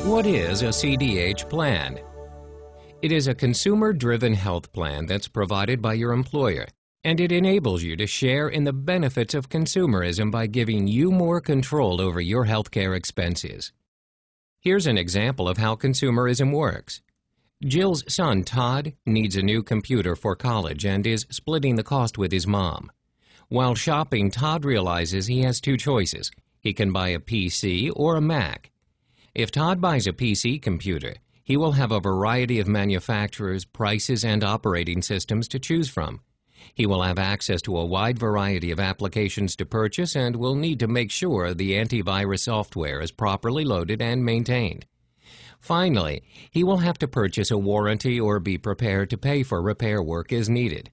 What is a CDH plan? It is a consumer-driven health plan that's provided by your employer, and it enables you to share in the benefits of consumerism by giving you more control over your healthcare expenses. Here's an example of how consumerism works. Jill's son, Todd, needs a new computer for college and is splitting the cost with his mom. While shopping, Todd realizes he has two choices. He can buy a PC or a Mac. If Todd buys a PC computer, he will have a variety of manufacturers, prices, and operating systems to choose from. He will have access to a wide variety of applications to purchase and will need to make sure the antivirus software is properly loaded and maintained. Finally, he will have to purchase a warranty or be prepared to pay for repair work as needed.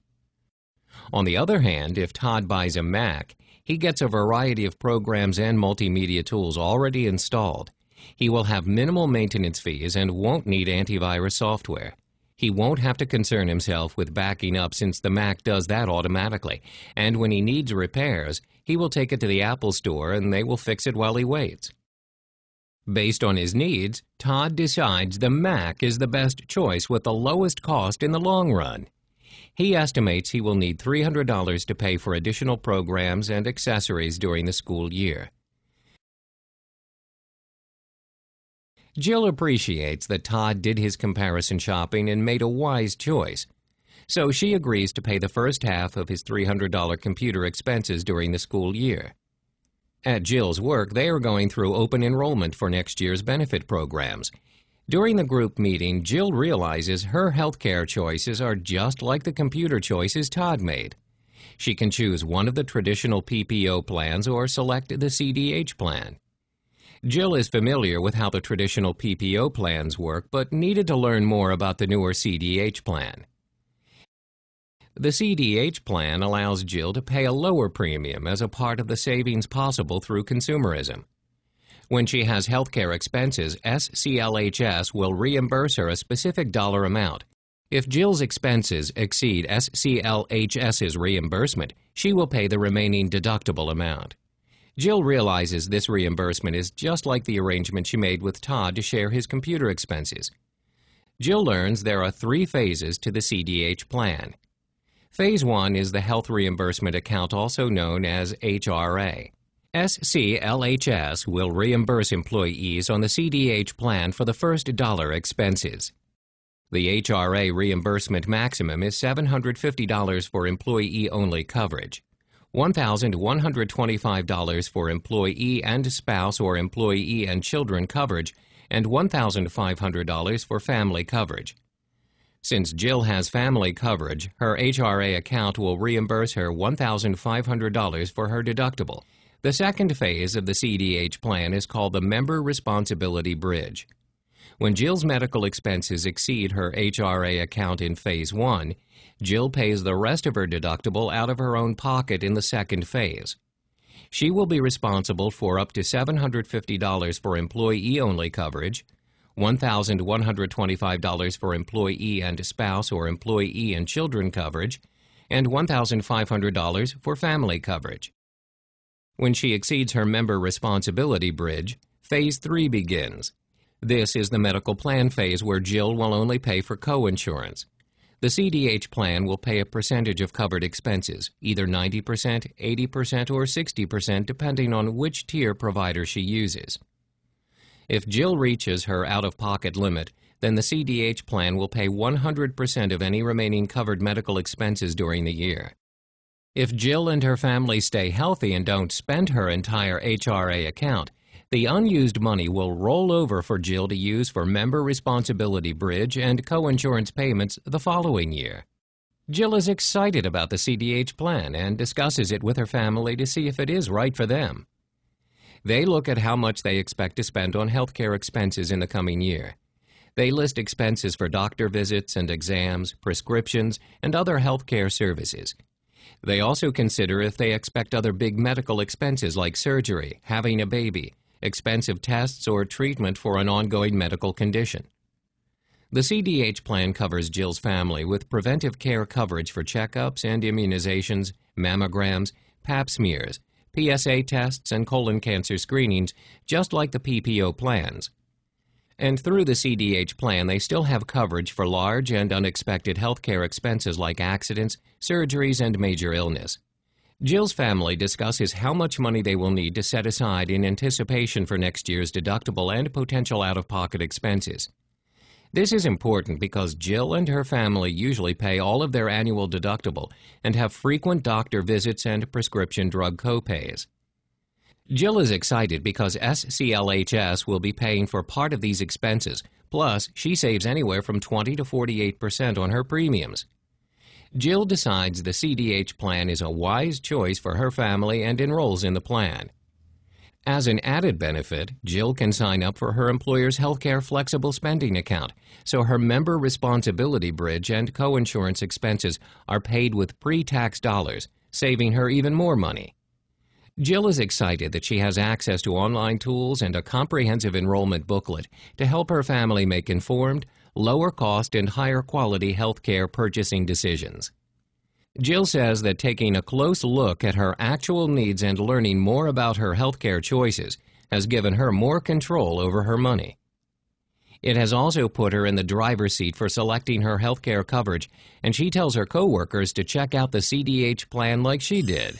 On the other hand, if Todd buys a Mac, he gets a variety of programs and multimedia tools already installed. He will have minimal maintenance fees and won't need antivirus software. He won't have to concern himself with backing up since the Mac does that automatically, and when he needs repairs, he will take it to the Apple Store and they will fix it while he waits. Based on his needs, Todd decides the Mac is the best choice with the lowest cost in the long run. He estimates he will need $300 to pay for additional programs and accessories during the school year. Jill appreciates that Todd did his comparison shopping and made a wise choice, so she agrees to pay the first half of his $300 computer expenses during the school year. At Jill's work, they are going through open enrollment for next year's benefit programs. During the group meeting, Jill realizes her healthcare choices are just like the computer choices Todd made. She can choose one of the traditional PPO plans or select the CDH plan. Jill is familiar with how the traditional PPO plans work, but needed to learn more about the newer CDH plan. The CDH plan allows Jill to pay a lower premium as a part of the savings possible through consumerism. When she has healthcare expenses, SCLHS will reimburse her a specific dollar amount. If Jill's expenses exceed SCLHS's reimbursement, she will pay the remaining deductible amount. Jill realizes this reimbursement is just like the arrangement she made with Todd to share his computer expenses. Jill learns there are 3 phases to the CDH plan. Phase 1 is the health reimbursement account, also known as HRA. SCLHS will reimburse employees on the CDH plan for the first dollar expenses. The HRA reimbursement maximum is $750 for employee-only coverage, $1,125 for employee and spouse or employee and children coverage, and $1,500 for family coverage. Since Jill has family coverage, her HRA account will reimburse her $1,500 for her deductible. The second phase of the CDH plan is called the Member Responsibility Bridge. When Jill's medical expenses exceed her HRA account in Phase 1, Jill pays the rest of her deductible out of her own pocket in the second phase. She will be responsible for up to $750 for employee-only coverage, $1,125 for employee and spouse or employee and children coverage, and $1,500 for family coverage. When she exceeds her member responsibility bridge, Phase 3 begins. This is the medical plan phase where Jill will only pay for co-insurance. The CDH plan will pay a percentage of covered expenses, either 90%, 80%, or 60% depending on which tier provider she uses. If Jill reaches her out-of-pocket limit, then the CDH plan will pay 100% of any remaining covered medical expenses during the year. If Jill and her family stay healthy and don't spend her entire HRA account, the unused money will roll over for Jill to use for member responsibility bridge and co-insurance payments the following year. Jill is excited about the CDH plan and discusses it with her family to see if it is right for them. They look at how much they expect to spend on healthcare expenses in the coming year. They list expenses for doctor visits and exams, prescriptions, and other healthcare services. They also consider if they expect other big medical expenses like surgery, having a baby, expensive tests, or treatment for an ongoing medical condition. The CDH plan covers Jill's family with preventive care coverage for checkups and immunizations, mammograms, pap smears, PSA tests, and colon cancer screenings, just like the PPO plans. And through the CDH plan, they still have coverage for large and unexpected healthcare expenses like accidents, surgeries, and major illness. Jill's family discusses how much money they will need to set aside in anticipation for next year's deductible and potential out-of-pocket expenses. This is important because Jill and her family usually pay all of their annual deductible and have frequent doctor visits and prescription drug copays. Jill is excited because SCLHS will be paying for part of these expenses, plus she saves anywhere from 20 to 48% on her premiums. Jill decides the CDH plan is a wise choice for her family and enrolls in the plan. As an added benefit, Jill can sign up for her employer's healthcare flexible spending account, so her member responsibility bridge and coinsurance expenses are paid with pre-tax dollars, saving her even more money. Jill is excited that she has access to online tools and a comprehensive enrollment booklet to help her family make informed, lower cost, and higher quality healthcare purchasing decisions. Jill says that taking a close look at her actual needs and learning more about her healthcare choices has given her more control over her money. It has also put her in the driver's seat for selecting her healthcare coverage, and she tells her coworkers to check out the CDH plan like she did.